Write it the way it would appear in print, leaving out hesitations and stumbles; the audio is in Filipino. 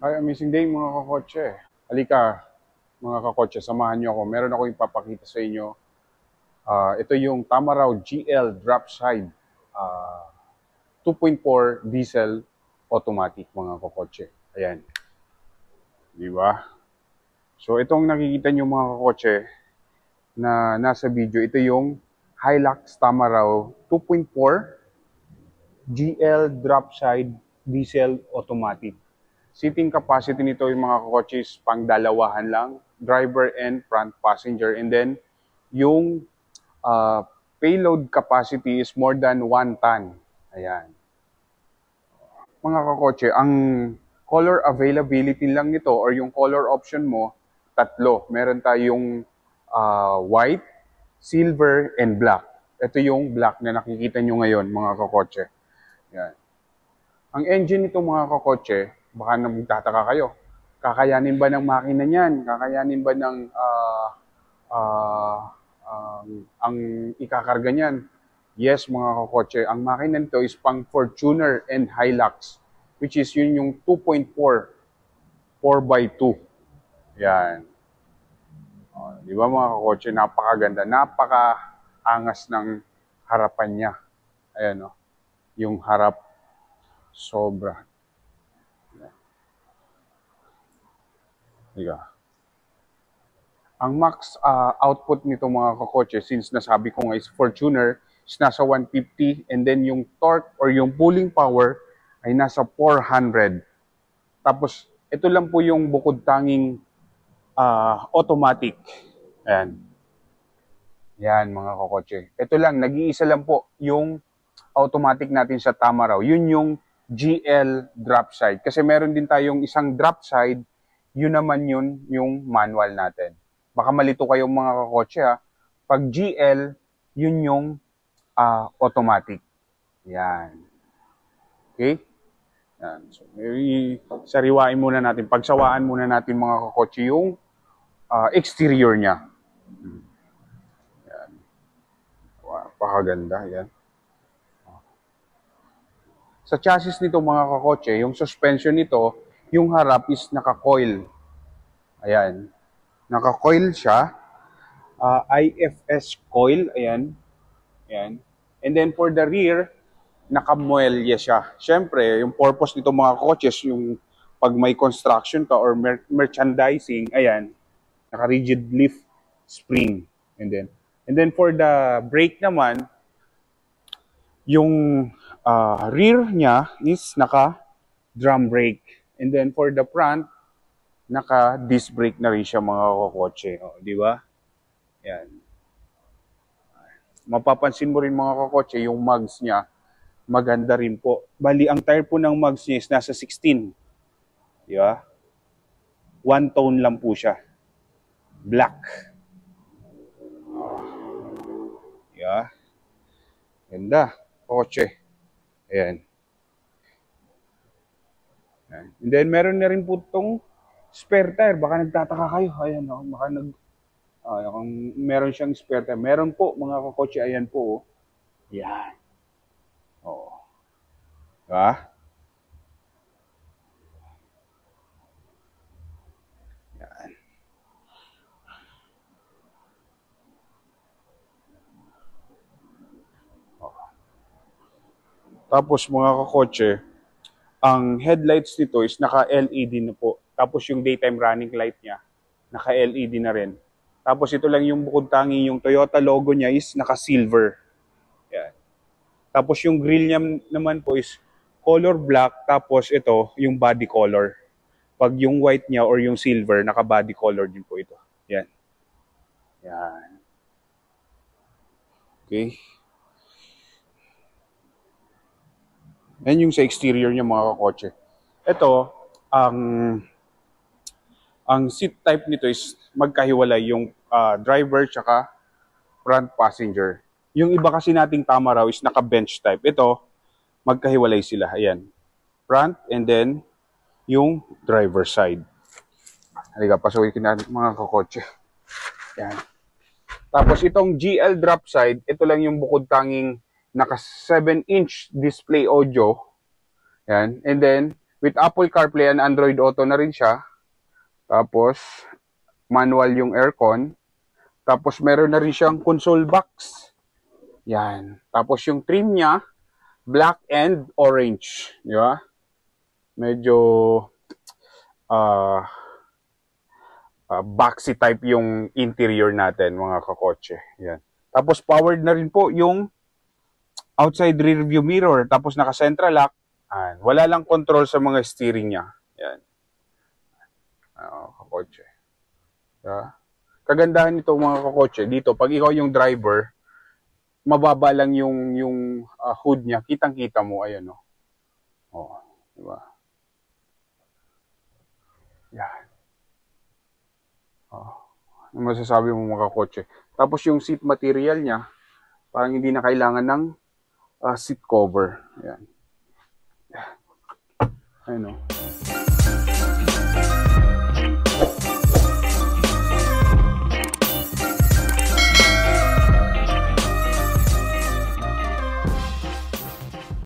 Ay, amazing day mga kakotse. Halika, mga kakotse, samahan niyo ako. Meron ako ipapakita sa inyo. Ito yung Tamaraw GL drop side 2.4 diesel automatic mga kakotse. Ayan. Di ba? So itong nakikita niyo mga kakotse na nasa video, ito yung Hilux Tamaraw 2.4 GL drop side diesel automatic. Seating capacity nito yung mga kakotses pang dalawahan lang, driver and front passenger. And then, yung payload capacity is more than 1 ton. Ayan. Mga kakotse, ang color availability lang nito or yung color option mo, tatlo. Meron tayong white, silver, and black. Ito yung black na nakikita nyo ngayon, mga kakotse. Ayan. Ang engine nito mga kakotse, baka magtataka kayo, kakayanin ba ng makina niyan? Kakayanin ba ng ang ikakarga niyan? Yes mga kakotse, ang makina nito is pang Fortuner and Hilux, which is yun yung 2.4, 4x2. Yan. Di ba mga kakotse, napakaganda, napaka-angas ng harapan niya. Ayan o, yung harap, sobra. Diba? Ang max output nito mga kakotse, since nasabi ko nga is Fortuner, is nasa 150, and then yung torque or yung pulling power ay nasa 400. Tapos, ito lang po yung bukod tanging automatic. Ayan. Yan mga kakotse. Ito lang, nag-iisa lang po yung automatic natin sa Tamaraw. Yun yung GL drop side. Kasi meron din tayong isang drop side, yun naman yun yung manual natin. Baka malito kayong mga kakotse ha. Pag GL, yun yung automatic. Yan. Okay? Yan. So, sariwain muna natin, pagsawaan muna natin mga kakotse yung exterior niya. Yan. Wow, pakaganda. Yan. Sa chassis nito mga kakotse, yung suspension nito, yung harap is naka-coil. Ayan. Naka-coil siya. IFS coil. Ayan. Ayan. And then for the rear, naka-muelya siya. Siyempre, yung purpose nito mga coaches, yung pag may construction ka or merchandising, ayan, naka-rigid lift spring. And then for the brake naman, yung rear niya is naka-drum brake. And then for the front, naka-disc brake na rin siya mga kakotse. O, di ba? Yan. Mapapansin mo rin mga kakotse, yung mugs niya, maganda rin po. Bali, ang tire po ng mugs niya is nasa 16. Di ba? One tone lang po siya. Black. Di ba? Ganda. Kotse. Ayan. Ayan. And then, meron na rin po itong spare tire. Baka nagtataka kayo. Ayan, oh, baka kung meron siyang spare tire. Meron po, mga kakotse. Ayan po. Oh. Ayan. Oo. Diba? Ayan. Tapos mga kakotse, ang headlights nito is naka-LED na po. Tapos yung daytime running light niya, naka-LED na rin. Tapos ito lang yung bukod tangi, yung Toyota logo niya is naka-silver. Yan. Tapos yung grill niya naman po is color black, tapos ito yung body color. Pag yung white niya or yung silver, naka-body color din po ito. Yan. Yan. Okay. Yan yung sa exterior niya mga kakotse. Ito, ang seat type nito is magkahiwalay yung driver tsaka front passenger. Yung iba kasi nating Tamaraw is naka-bench type. Ito, magkahiwalay sila. Ayan. Front and then yung driver side. Halika, pasukin natin mga kakotse. Ayan. Tapos itong GL drop side, ito lang yung bukod tanging naka 7-inch display audio. Yan. And then, With Apple CarPlay and Android Auto na rin siya. Tapos, manual yung aircon. Tapos, meron na rin siyang console box. Yan. Tapos, yung trim niya, black and orange. Di ba? Medyo boxy type yung interior natin, mga kakotse. Yan. Tapos, powered na rin po yung outside rear view mirror. Tapos, naka-central lock. Wala lang control sa mga steering niya. Yan. Kakotse. Yeah. Kagandahan nito mga kakotse, dito, pag ikaw yung driver, mababa lang yung hood niya. Kitang-kita mo, ayan, no? Oh, diba? Yan. Oh. Ano masasabi mo mga kakotse? Tapos yung seat material niya, parang hindi na kailangan ng seat cover. Ayan. Ayan, no?